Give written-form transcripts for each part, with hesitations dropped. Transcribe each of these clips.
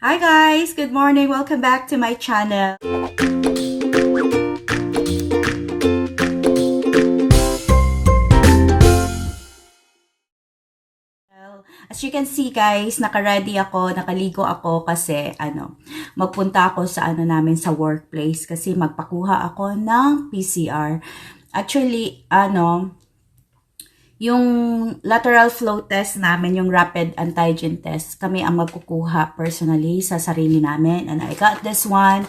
Hi guys! Good morning! Welcome back to my channel. As you can see guys, naka-ready ako, nakaligo ako kasi magpunta ako sa namin sa workplace kasi magpakuha ako ng PCR. Actually, yung lateral flow test namin, yung rapid antigen test, kami ang magkukuha personally sa sarili namin. And I got this one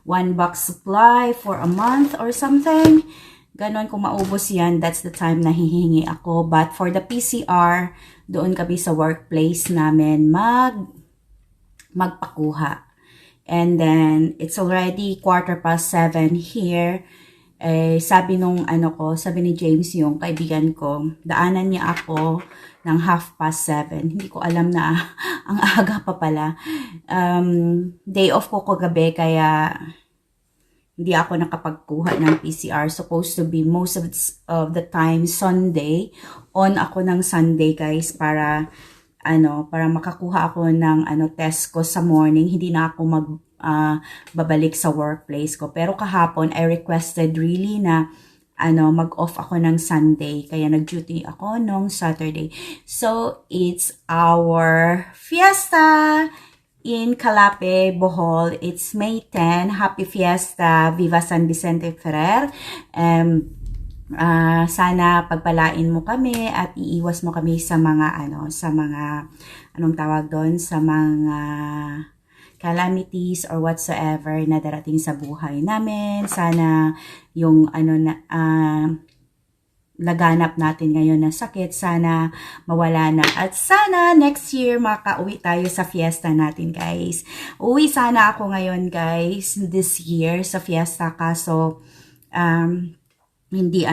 box supply for a month or something. Ganon, kung maubos yan, that's the time na hihingi ako. But for the PCR, doon kami sa workplace namin magpakuha. And then, it's already 7:15 here. Sabi sabi ni James, yung kaibigan ko, daanan niya ako ng 7:30. Hindi ko alam na ang aga pa pala. Day off ko kagabi, kaya hindi ako nakapagkuha ng PCR. Supposed to be most of the time Sunday. On ako ng Sunday guys para makakuha ako ng test ko sa morning. Hindi na ako babalik sa workplace ko. Pero kahapon I requested really na mag-off ako ng Sunday. Kaya nag-duty ako nung Saturday. So it's our fiesta in Calape, Bohol. It's May 10. Happy Fiesta. Viva San Vicente Ferrer. Sana pagpalain mo kami at iiwas mo kami sa mga anong tawag doon, sa mga calamities or whatsoever na darating sa buhay namin. Sana yung laganap natin ngayon na sakit, sana mawala na. At sana next year makauwi tayo sa fiesta natin guys. Uwi sana ako ngayon guys, this year sa fiesta, kaso hindi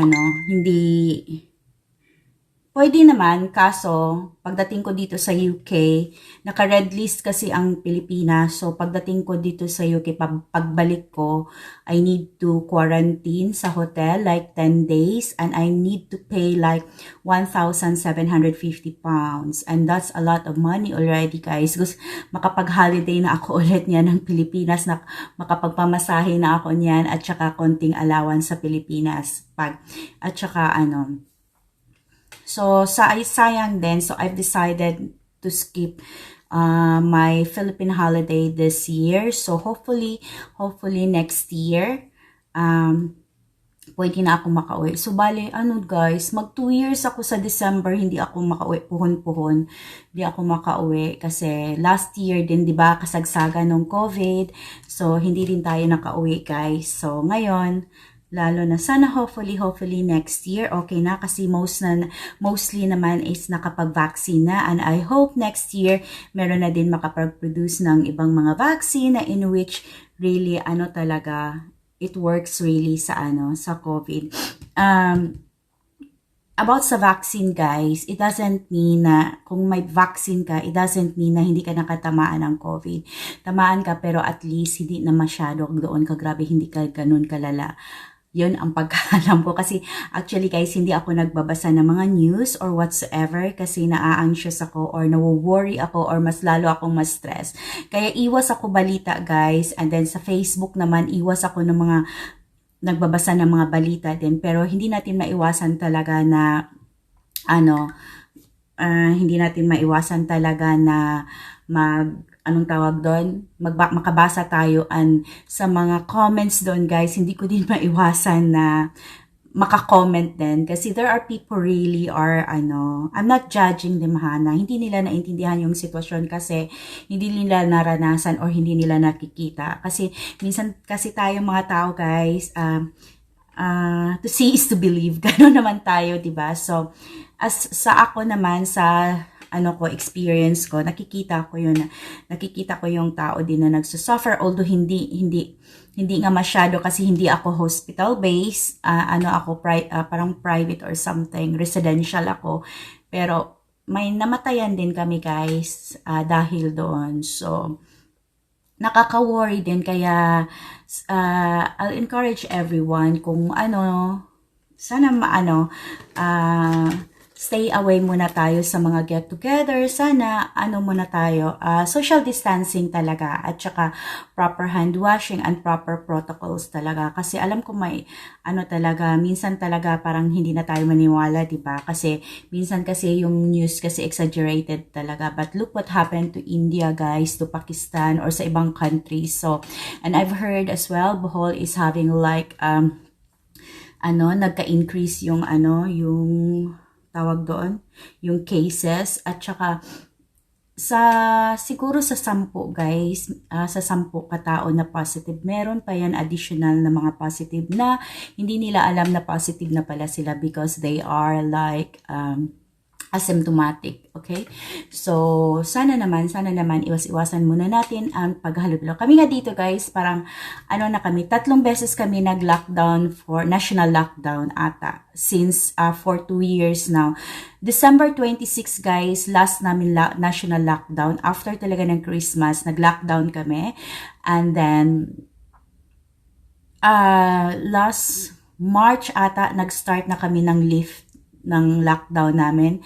pwede naman, kaso pagdating ko dito sa UK, naka-red list kasi ang Pilipinas. So pagdating ko dito sa UK, pagbalik ko, I need to quarantine sa hotel like 10 days and I need to pay like 1,750 pounds. And that's a lot of money already guys. Gusto makapag-holiday na ako ulit niyan ng Pilipinas, na makapagpamasahe na ako niyan, at saka konting allowance sa Pilipinas. At saka so, sayang din. So, I've decided to skip my Philippine holiday this year. So, hopefully next year, pwede na ako makauwi. So, bale, guys, mag 2 years ako sa December, hindi ako makauwi, puhon-puhon. Hindi ako makauwi kasi last year din, di ba, kasagsagan ng COVID. So, hindi din tayo nakauwi, guys. So, ngayon, lalo na sana hopefully next year okay na, kasi mostly naman is nakapag-vaccine na, and I hope next year meron na din makapag-produce ng ibang mga vaccine na in which really talaga it works really sa sa COVID. About sa vaccine guys, it doesn't mean na kung may vaccine ka, it doesn't mean na hindi ka nakatamaan ng COVID. Tamaan ka pero at least hindi na masyado doon ka grabe, hindi ka ganun kalala. Yun ang pagkaalam ko, kasi actually guys, hindi ako nagbabasa ng mga news or whatsoever kasi naa-anxious ako or nawo-worry ako or mas lalo akong ma-stress. Kaya iwas ako balita guys, and then sa Facebook naman iwas ako ng mga nagbabasa ng mga balita din, pero hindi natin maiwasan talaga na hindi natin maiwasan talaga na anong tawag doon, makabasa tayo sa mga comments doon guys. Hindi ko din maiwasan na maka-comment din kasi there are people really are I'm not judging them na hindi nila naintindihan yung sitwasyon kasi hindi nila naranasan or hindi nila nakikita. Kasi minsan kasi tayo mga tao guys, to see is to believe. Gano'n naman tayo, 'di ba? So sa ako naman, sa experience ko, nakikita ko yung tao din na nagsusuffer, although hindi nga masyado kasi hindi ako hospital based, parang private or something, residential ako, pero may namatayan din kami guys dahil doon. So nakaka-worry din, kaya I'll encourage everyone kung sana stay away muna tayo sa mga get-together. Sana, muna tayo, social distancing talaga at saka proper hand washing and proper protocols talaga. Kasi alam ko may, talaga, minsan talaga parang hindi na tayo maniwala, diba? Kasi, minsan kasi yung news kasi exaggerated talaga. But look what happened to India, guys, to Pakistan, or sa ibang countries. So, and I've heard as well, Bohol is having like, nagka-increase yung, yung tawag doon, yung cases, at saka siguro sa 10 guys, sa 10 katao na positive, meron pa yan additional na mga positive na hindi nila alam na positive na pala sila because they are like asymptomatic, okay? So, sana naman, iwas-iwasan muna natin ang paghalo-halo. Kami nga dito guys, parang, na kami, 3 beses kami nag-lockdown for, national lockdown ata, since for 2 years now. December 26 guys, last namin national lockdown. After talaga ng Christmas, nag-lockdown kami. And then, last March ata, nag-start na kami ng ng lockdown namin.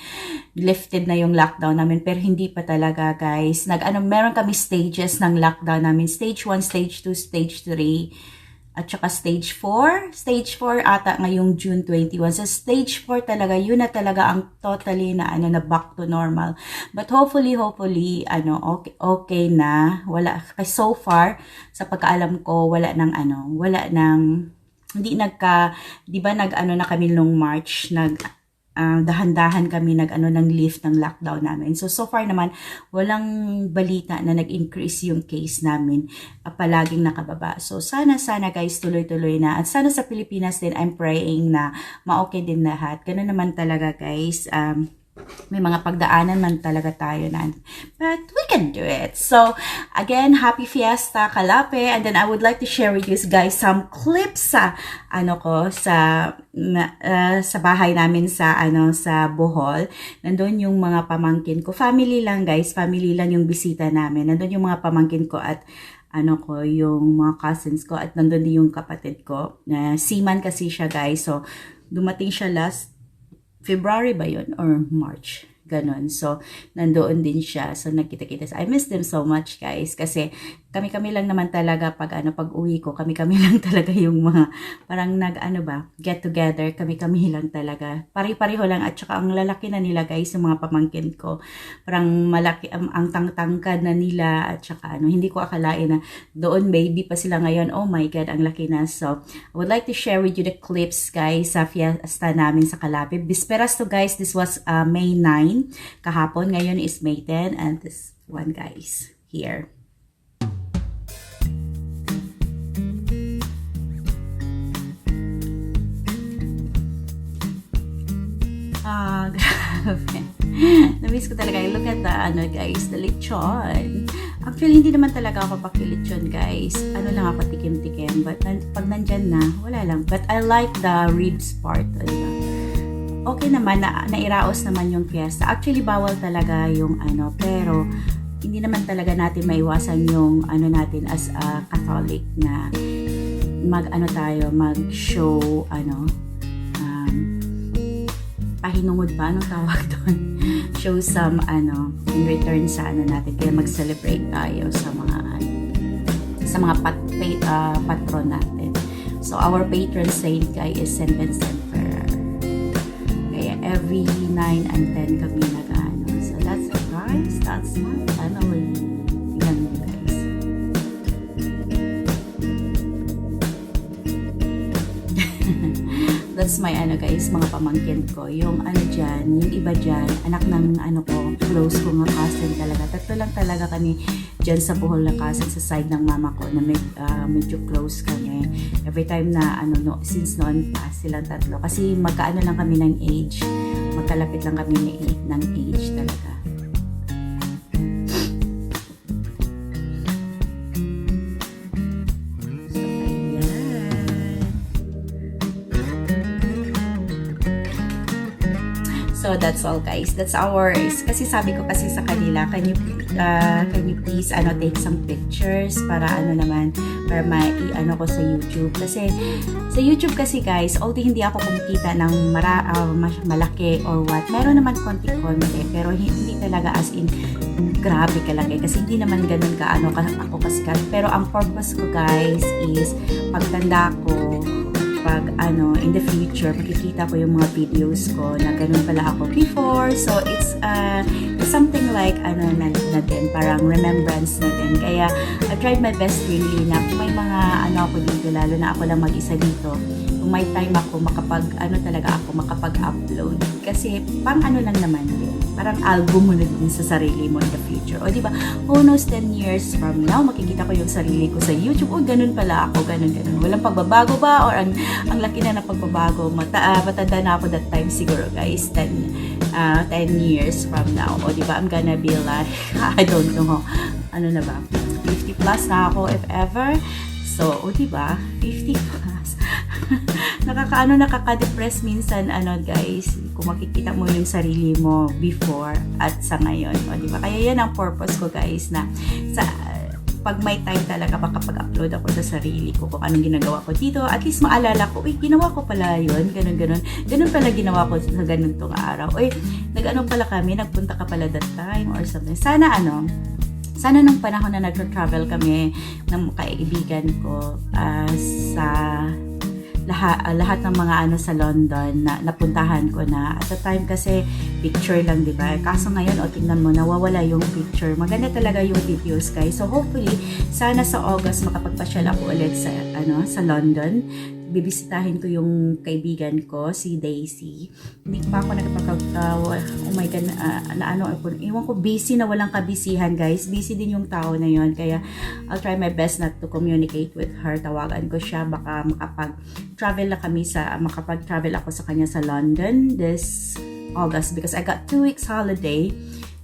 Lifted na yung lockdown namin pero hindi pa talaga guys. Meron kami stages ng lockdown namin. Stage 1, stage 2, stage 3 at saka stage 4. Stage 4 ata ngayong June 21. So stage 4 talaga, yun na talaga ang totally na na back to normal. But hopefully okay na. Wala kasi so far sa pagkaalam ko wala nang hindi di ba na kami nung March, dahan-dahan kami ng lift ng lockdown namin. So far naman, walang balita na nag-increase yung case namin. Palaging nakababa. So, sana guys, tuloy-tuloy na. At sana sa Pilipinas din, I'm praying na ma-okay din lahat. Ganun naman talaga guys. May mga pagdaanan man talaga tayo na. But we can do it. So, again, happy Fiesta, Kalape. And then I would like to share with you guys some clips sa sa bahay namin sa Bohol. Nandun yung mga pamangkin ko. Family lang guys. Family lang yung bisita namin. Nandun yung mga pamangkin ko at yung mga cousins ko. At nandun din yung kapatid ko. Seaman kasi siya guys. So, dumating siya last February ba yun? Or March? Ganon. So, nandoon din siya. So, nagkita-kita. I miss them so much, guys. Kasi, kami-kami lang naman talaga pag uwi ko, kami-kami lang talaga yung mga, parang get together, kami-kami lang talaga. Pari-pariho lang, at saka ang lalaki na nila, guys, yung mga pamangkin ko. Parang malaki, ang tangtangkad na nila, at saka hindi ko akalain na doon baby pa sila ngayon. Oh my God, ang laki na. So, I would like to share with you the clips, guys, sa fiesta namin sa Kalape. Bisperas to, guys, this was May 9. Kahapon, ngayon is May 10, and this one guys here. Grabe. Namiss ko talaga. Look at the guys, the lechon. Actually, hindi naman talaga ako pakilechon guys. Lang ako tikim-tikim, but pag nandyan na, wala lang. But I like the ribs part. Okay naman, nairaos naman yung fiesta. Actually, bawal talaga yung pero hindi naman talaga natin maiwasan yung natin as a Catholic na mag-show, pahinungod ba? Anong tawag doon? Show some, in return sa natin. Kaya mag-celebrate tayo sa mga patron natin. So, our patron saint guy is Saint Vincent Ferrer. Every 9 and 10 kami So that's it guys. That's my family. Tingnan mo guys. That's my guys, mga pamangkin ko. Yung dyan, yung iba dyan, anak ng ko, close ko nga cousin talaga. Tatlo lang talaga kami dyan sa Bohol na cousin sa side ng mama ko na medyo close kami. Every time na since noon pa silang tatlo. Kasi magkaano lang kami ng age. Magkalapit lang kami ng age talaga. So, that's all guys. That's ours. Kasi sabi ko kasi sa kanila, can you can you please take some pictures para para mai-ano ko sa YouTube. Kasi sa YouTube kasi guys, although hindi ako kumikita ng malaki or what, meron naman konti-konti, pero hindi talaga as in grabe kalaki kasi hindi naman ganun ako kasikat. Pero ang purpose ko guys is pagtanda ko, pag in the future makikita ko yung mga videos ko na ganun pala ako before. So it's something like na din, parang remembrance na din. Kaya I tried my best really na kung may mga ako dito, lalo na ako lang mag-isa dito, kung may time ako talaga ako makapag-upload, kasi parang lang naman din, parang album mo na din sa sarili mo in the future. O diba, who knows 10 years from now makikita ko yung sarili ko sa YouTube, o ganun pala ako, ganun, walang pagbabago ba, or ang laki na ng pagbabago, matanda na ako that time siguro guys, 10 years from now. O diba, I'm gonna be like, I don't know, na ba, 50 plus na ako if ever. So, o diba, 50 plus. Nakaka-depress minsan, guys, kung makikita mo yung sarili mo before at sa ngayon. O diba, kaya yan ang purpose ko guys, na pag may time talaga makapag-upload ako sa sarili ko kung anong ginagawa ko dito, at least maalala ko, ginawa ko pala yun, ganun pala ginawa ko sa ganun tong araw, pala kami, nagpunta ka pala that time or something. Sana nung panahon na nag-travel kami ng kaibigan ko sa lahat ng mga sa London na napuntahan ko na. At the time kasi picture lang, di ba? Kaso ngayon, tingnan mo, nawawala yung picture. Maganda talaga yung videos, guys. So hopefully, sana sa August makapagpasyal ako ulit sa London. Bibisitahin ko yung kaibigan ko, si Daisy. Hindi pa ako oh my God, iwan ko, busy na walang kabisihan guys. Busy din yung tao na yon, kaya I'll try my best not to communicate with her. Tawagan ko siya, baka makapag-travel ako sa kanya sa London this August, because I got 2 weeks holiday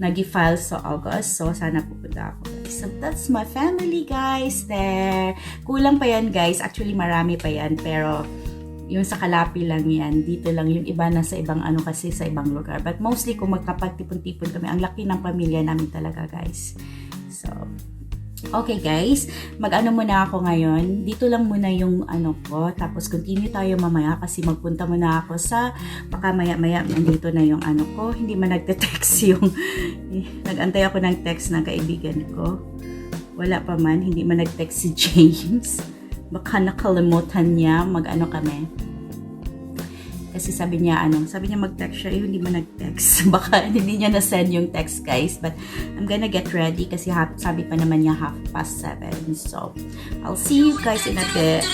nag-file sa August. So, sana pupunta ako guys. So, that's my family guys there. Kulang pa yan guys. Actually, marami pa yan. Pero, yung sa Kalapi lang yan. Dito lang. Yung iba na sa ibang kasi sa ibang lugar. But mostly, kung magkapagtipon-tipon kami, ang laki ng pamilya namin talaga guys. So, okay guys, muna ako ngayon. Dito lang muna yung ko. Tapos continue tayo mamaya kasi magpunta muna ako baka maya-maya nandito na yung ko. Hindi man nagte-text yung nag-antay ako ng text ng kaibigan ko. Wala pa man, hindi man nag-text si James. Baka nakalimutan niya kami. Kasi sabi niya mag-text siya, hindi man nag-text. Baka hindi niya na-send yung text guys. But I'm gonna get ready kasi sabi pa naman niya 7:30. So, I'll see you guys in a bit.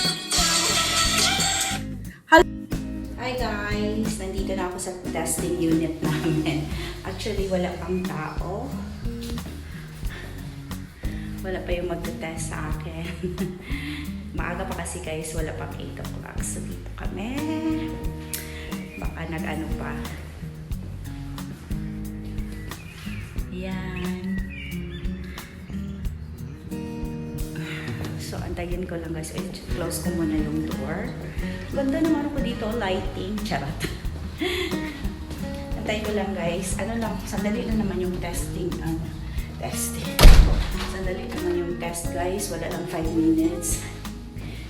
Hi guys! Nandito na ako sa testing unit namin. Actually, wala pang tao. Wala pa yung magte-test sa akin. Maaga pa kasi guys, wala pang 8 o'clock. So, dito kami. Baka pa. Yan. So, antayin ko lang guys. Close ko muna yung door. Ganda naman ako dito. Lighting. Charot. Antayin ko lang guys. Sandali lang naman yung testing. Sandali naman yung test guys. Wala lang 5 minutes.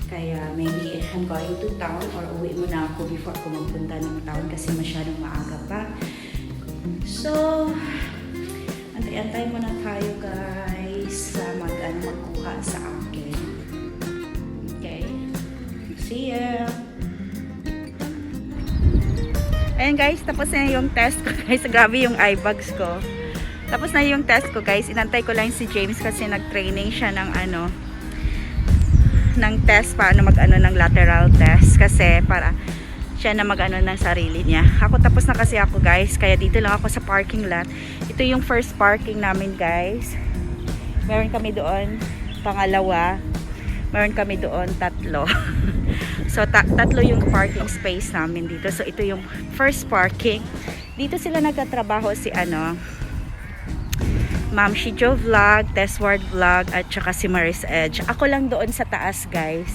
Kaya maybe I'm going to town or uwi muna ako before ako magpunta ng town kasi masyadong maaga pa. So, antay-antay muna tayo guys sa magkuha sa akin. Okay. See ya! Ayan guys, tapos na yung test ko guys. Grabe yung eyebags ko. Tapos na yung test ko guys. Inantay ko lang si James kasi nag-training siya ng ng test, paano ng lateral test kasi para siya na ng sarili niya. Ako tapos na kasi ako guys, kaya dito lang ako sa parking lot. Ito yung first parking namin guys. Meron kami doon pangalawa, meron kami doon tatlo. So tatlo yung parking space namin dito. So ito yung first parking. Dito sila nagtatrabaho si Ma'am Shijo Vlog, Tessward Vlog, at saka si Maris Edge. Ako lang doon sa taas guys,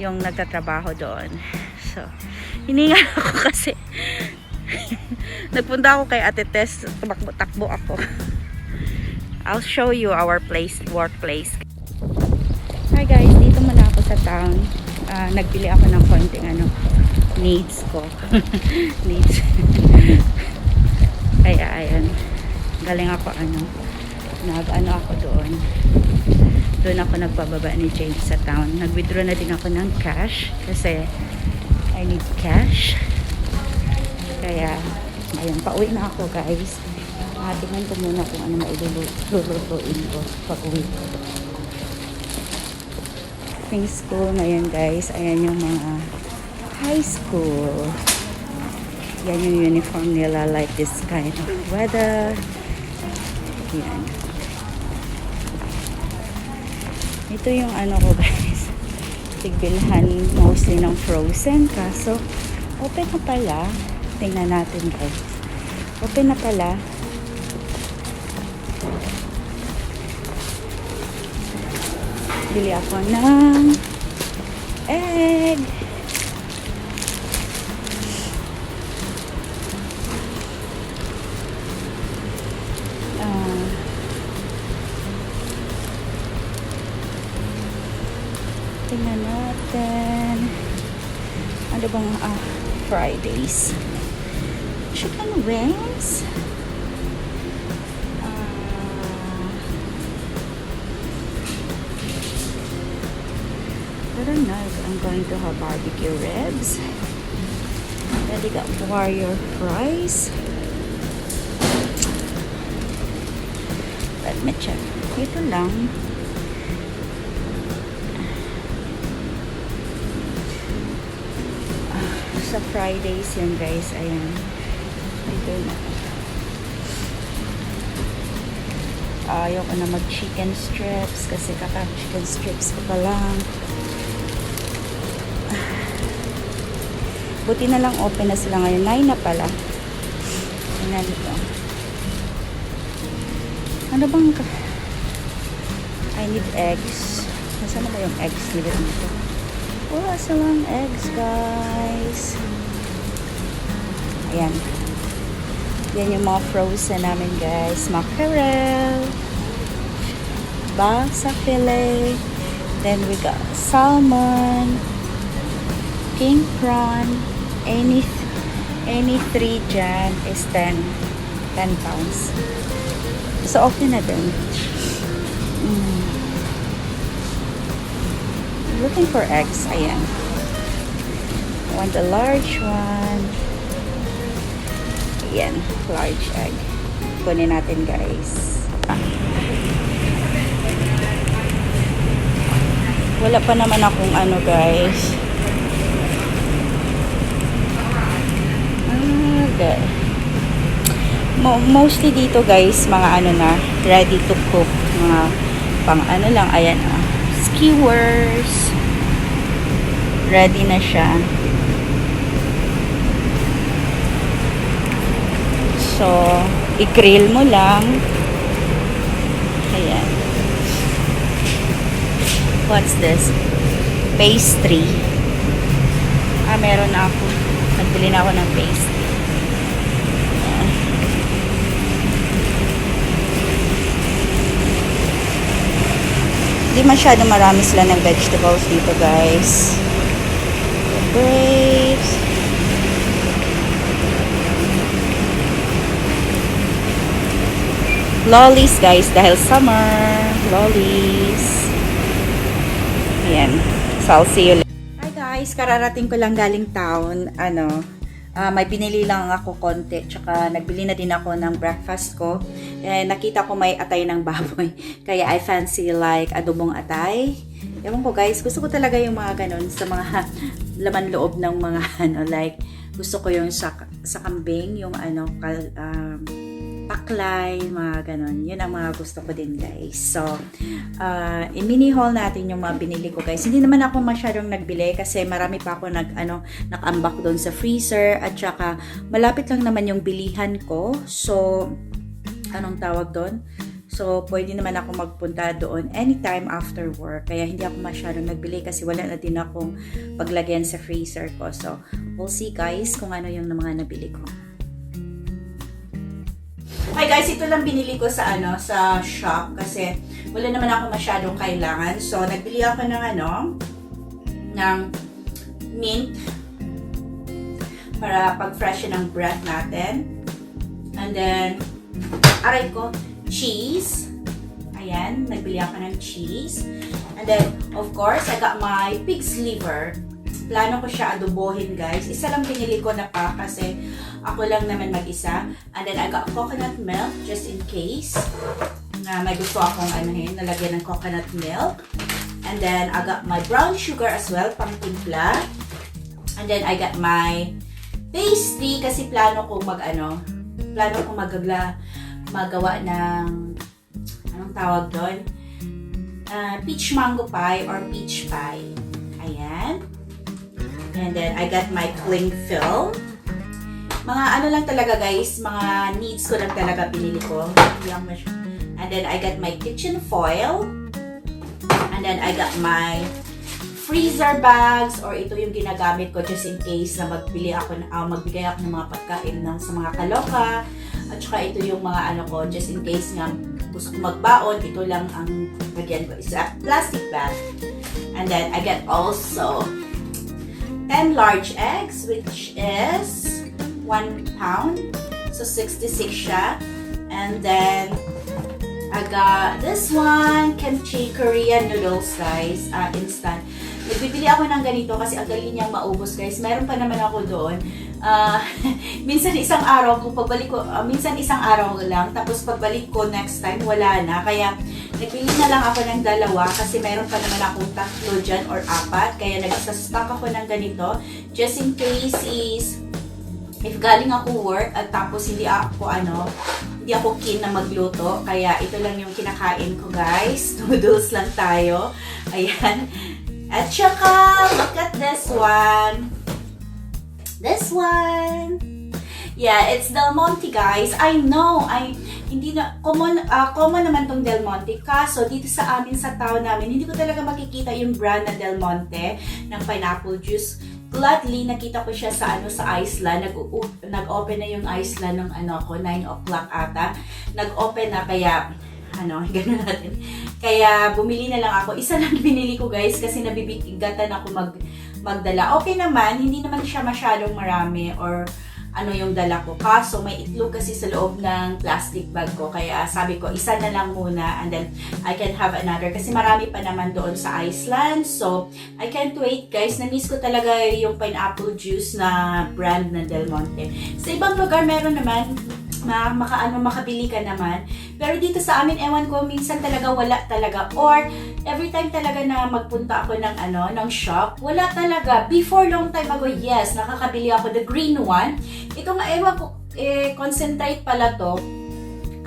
yung nagtatrabaho doon. So, hiningal ako kasi nagpunta ako kay Ate Tess, tumakbo-takbo ako. I'll show you our workplace. Hi guys, dito muna ako sa town. Nagbili ako ng konting needs ko. Needs. Kaya ayan. Galing ako ako doon. Doon ako nagpababa ni James sa town. Nag-withdraw na din ako ng cash kasi I need cash. Kaya ayun, pauwi na ako guys. Tingnan ko muna kung ano mailulutuin ko pag uwi ko. School ngayon guys. Ayan yung mga high school. Yan yung uniform nila, like this kind of weather. Yan. Ito yung ko guys. Tigbilhan mostly ng frozen. Kaso open na pala. Tingnan natin guys. Open na pala. Bili ako ng egg. Tingnan natin. Ano bang Fridays? Chicken wings. I don't know if I'm going to have barbecue ribs. Then they got warrior fries. Let me check. Ito lang. Sa Fridays yan guys. Ayan. Ito na. Ayoko na mag chicken strips kasi chicken strips ko pa lang. Buti na lang open na sila ngayon. 9 na pala. Tingnan dito. Ano bang I need eggs. Nasaan na ba yung eggs nila dito? Wala silang eggs guys. Ayan. Yan yung mga frozen namin guys. Mackerel. Basa fillet. Then we got salmon. King prawn. Any 3 dyan is 10 pounds. So okay na din. Looking for eggs. Ayan. I want a large one. Ayan. Large egg. Kunin natin guys. Wala pa naman akong guys. Okay. Mostly dito guys, mga na, ready to cook. Mga pang lang. Ayan skewers. Ready na siya. So, i-grill mo lang. Ayan. What's this? Pastry. Meron na ako. Nagbili na ako ng pastry. Hindi masyado marami sila ng vegetables dito guys. The grapes. Lollies guys, dahil summer. Lollies. Ayan. So I'll see you later. Hi guys, kararating ko lang galing town. May pinili lang ako konti. Tsaka nagbili na din ako ng breakfast ko. Nakita ko may atay ng baboy. Kaya I fancy like adobong atay. Ewan ko guys, gusto ko talaga yung mga ganun sa mga laman loob ng mga like gusto ko yung sa kambing, yung paklay, mga ganun. Yun ang mga gusto ko din guys. So, i-mini haul natin yung mga binili ko guys. Hindi naman ako masyadong nagbili kasi marami pa ako nag-ambak doon sa freezer at saka malapit lang naman yung bilihan ko. So, anong tawag doon? So, pwede naman ako magpunta doon anytime after work. Kaya hindi ako masyadong nagbili kasi wala na din akong paglagyan sa freezer ko. So, we'll see guys kung ano yung mga nabili ko. Okay guys, ito lang binili ko sa sa shop kasi wala naman ako masyadong kailangan. So nagbili ako ng ng mint para pag-freshen ang breath natin. And then aray ko, cheese. Ayan, nagbili ako ng cheese. And then of course, I got my pig's liver. Plano ko siya adobohin guys. Isa lang pinili ko na pa kasi ako lang naman mag-isa. And then I got coconut milk just in case na may gusto akong nalagyan ng coconut milk. And then I got my brown sugar as well, pang timpla. And then I got my pastry kasi plano ko magawa ng anong tawag doon? Peach mango pie or peach pie. Ayan. And then, I got my cling film. Mga lang talaga guys, mga needs ko lang talaga pinili ko. And then, I got my kitchen foil. And then, I got my freezer bags or ito yung ginagamit ko just in case na magbigay ako ng mga pagkain sa mga kaloka. At saka ito yung mga ko, just in case nga gusto ko magbaon, ito lang ang lagyan ko. It's a plastic bag. And then, I got also 10 large eggs, which is 1 pound. So, 66 siya. And then, I got this one, kimchi Korean noodles, guys. Instant. Nagbibili ako ng ganito kasi ang dali niyang maubos, guys. Meron pa naman ako doon. Minsan isang araw lang. Tapos pagbalik ko next time, wala na. Kaya, nagbili na lang ako ng 2 kasi meron pa naman akong 3 dyan or 4. Kaya nagsastock ako ng ganito. Just in case if galing ako work at tapos hindi ako keen na magluto. Kaya ito lang yung kinakain ko guys. Noodles lang tayo. Ayan. At saka, look at this one. This one. Yeah, it's Del Monte guys. I know, hindi na common naman tong Del Monte. Kaso dito sa amin sa town namin, hindi ko talaga makikita yung brand na Del Monte ng pineapple juice. Gladly nakita ko siya sa Iceland. Nag-open na yung Iceland ng 9 o'clock ata. Nag-open na kaya ganun natin. Kaya bumili na lang ako. Isa lang binili ko guys kasi nabibigatan ako magdala. Okay naman, hindi naman siya masyadong marami or yung dala ko. Kaso may itlog kasi sa loob ng plastic bag ko. Kaya sabi ko, isa na lang muna and then I can have another. Kasi marami pa naman doon sa Iceland. So, I can't wait guys. Na-miss ko talaga yung pineapple juice na brand na Del Monte. Sa ibang lugar meron naman makabili ka naman. Pero dito sa amin, ewan ko, minsan talaga wala talaga. Or, every time talaga na magpunta ako ng shop, wala talaga. Before long time ago, yes, nakakabili ako the green one. Ito nga, ewan ko, concentrate pala to.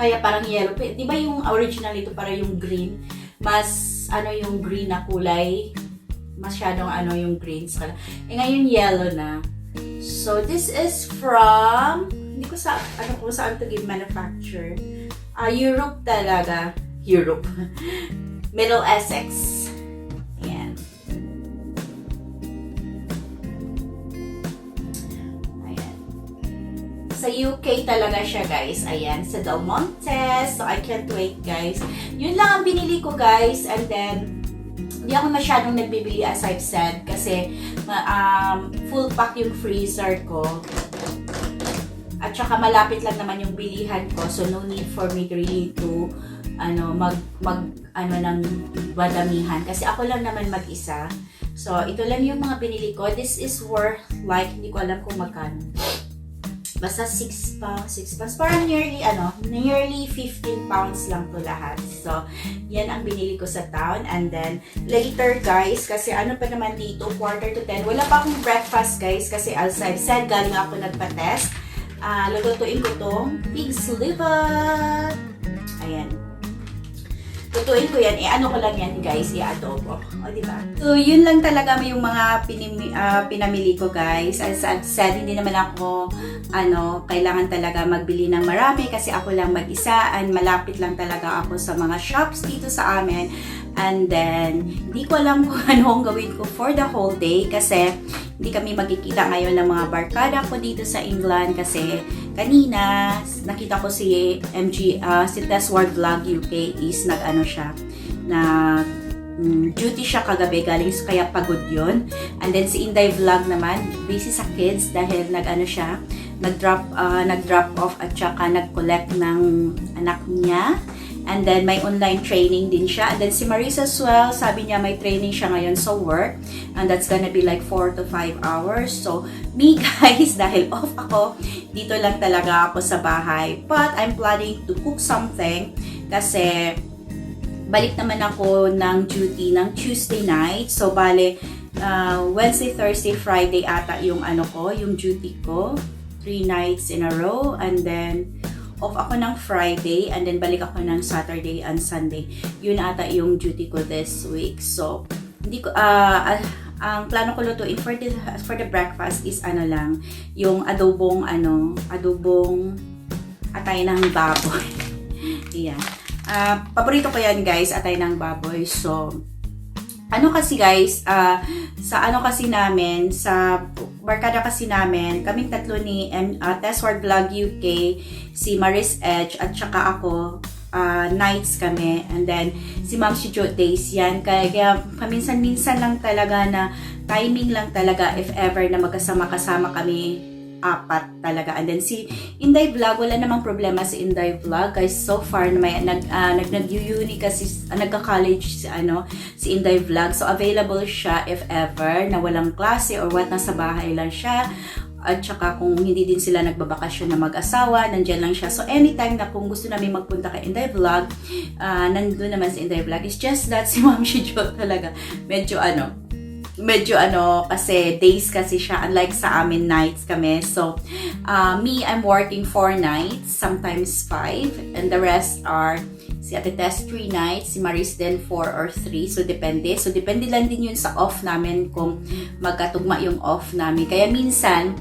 Kaya parang yellow. Di ba yung original ito para yung green? Mas, yung green na kulay. Masyadong yung greens. Ngayon yellow na. So, this is from hindi ko kung saan ito manufacture. Europe talaga. Europe. Middle Essex. Ayan. Ayan. Sa UK talaga siya, guys. Ayan. Sa Del Monte. So, I can't wait, guys. Yun lang ang binili ko, guys. And then, hindi ako masyadong nagbibili as I've said. Kasi, full pack yung freezer ko. At saka malapit lang naman yung bilihan ko. So, no need for me to really to ng badamihan. Kasi ako lang naman mag-isa. So, ito lang yung mga binili ko. This is worth like, hindi ko alam kung magkano. Basta 6 pounds. Parang nearly 15 pounds lang to lahat. So, yan ang binili ko sa town. And then, later guys, kasi pa naman dito, 9:45. Wala pa akong breakfast guys. Kasi as I've said, galing ako nagpa-test. Lutuin ko tong pig's liver. Ayan. Lutuin ko yan. Ko lang yan, guys. I-adobo. O, diba? So, yun lang talaga yung mga pinamili ko, guys. As I've said, hindi naman ako, kailangan talaga magbili ng marami kasi ako lang mag-isa and malapit lang talaga ako sa mga shops dito sa amin. And then, hindi ko alam kung ano ang gawin ko for the whole day kasi hindi kami magkikita ngayon ng mga barkada ko dito sa England kasi kanina nakita ko si si Tessward Vlog UK is nag-ano siya, duty siya kagabi, galing kaya pagod yun. And then si Inday Vlog naman, busy sa kids dahil nag-ano siya, nag-drop off at saka nag-collect ng anak niya. And then, may online training din siya. And then, si Marisa as well, sabi niya may training siya ngayon sa work. And that's gonna be like 4 to 5 hours. So, me guys, dahil off ako, dito lang talaga ako sa bahay. But, I'm planning to cook something kasi balik naman ako ng duty ng Tuesday night. So, bale, Wednesday, Thursday, Friday ata yung yung duty ko. 3 nights in a row. And then, off ako ng Friday and then balik ako ng Saturday and Sunday. Yun ata yung duty ko this week. So, hindi ko ang plano ko lutuin for the breakfast is lang, yung adobong atay ng baboy. Yeah. Paborito ko yan guys, atay ng baboy. So, kasi guys, sa barkada kasi namin, kaming tatlo ni Tessward Vlog UK, si Maris Edge, at saka ako, nights kami. And then, si Ma'am si Jo days yan. Kaya paminsan-minsan lang talaga na, timing lang talaga if ever na magkasama-kasama kami, 4 talaga. And then si Inday Vlog, wala namang problema si Inday Vlog. Guys, so far na may nag-uni kasi nagka-college si Inday Vlog. So available siya if ever na walang klase or what, nasa bahay lang siya. At saka kung hindi din sila nagbabakasyon na mag-asawa, nandiyan lang siya. So anytime na kung gusto namin magpunta kay Inday Vlog, nandun naman si Inday Vlog. It's just that si Ma'am Shijo talaga medyo kasi days kasi siya, unlike sa amin nights kami. So me, I'm working 4 nights, sometimes 5, and the rest are si Ate Tess 3 nights, si Maris then 4 or 3, so depende lang din yun sa off namin kung magkatugma yung off namin. Kaya minsan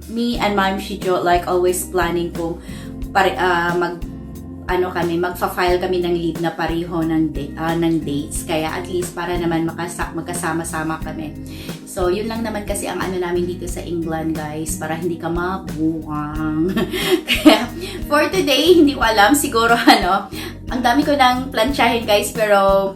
me and Ma'am Shijo like always planning kung magfa-file kami ng leave na pareho ng dates. Kaya at least para naman magkasama-sama kami. So, yun lang naman kasi ang namin dito sa England, guys, para hindi ka mabuwang. Kaya, for today, hindi ko alam, siguro ang dami ko nang plansyahin, guys, pero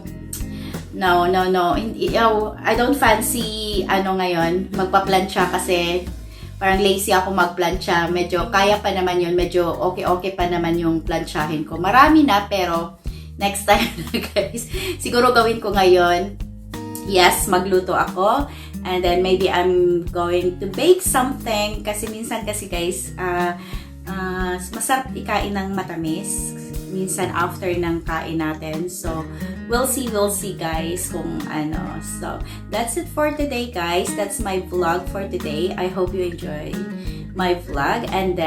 no. I don't fancy ngayon, magpa-plansya kasi parang lazy ako magplansya. Medyo kaya pa naman yun. Medyo okay pa naman yung plansyahin ko. Marami na, pero next time na guys. Siguro gawin ko ngayon. Yes, magluto ako. And then maybe I'm going to bake something. Kasi minsan kasi guys, masarap ikain ng matamis. Minsan after ng kain natin. So, we'll see guys kung So, that's it for today guys. That's my vlog for today. I hope you enjoyed my vlog. And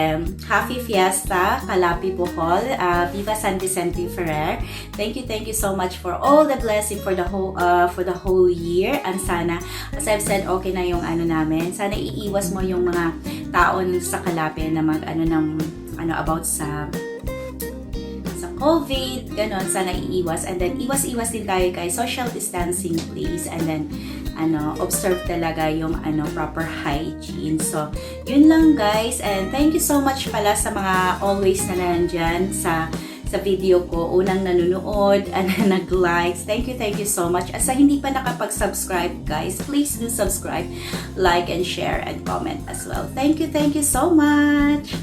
Happy Fiesta, Kalapi Bohol, Viva San Vicente Ferrer. Thank you so much for all the blessing for the whole year. And sana, as I've said, okay na yung namin. Sana iiwas mo yung mga taon sa Kalapi na about sa COVID, ganon, sana iiwas. And then, iwas din tayo guys. Social distancing, please. And then, observe talaga yung, proper hygiene. So, yun lang guys. And thank you so much pala sa mga always na nandyan sa video ko. Unang nanonood, and nag-likes. Thank you so much. At sa hindi pa nakapag-subscribe guys, please do subscribe, like, and share, and comment as well. Thank you so much.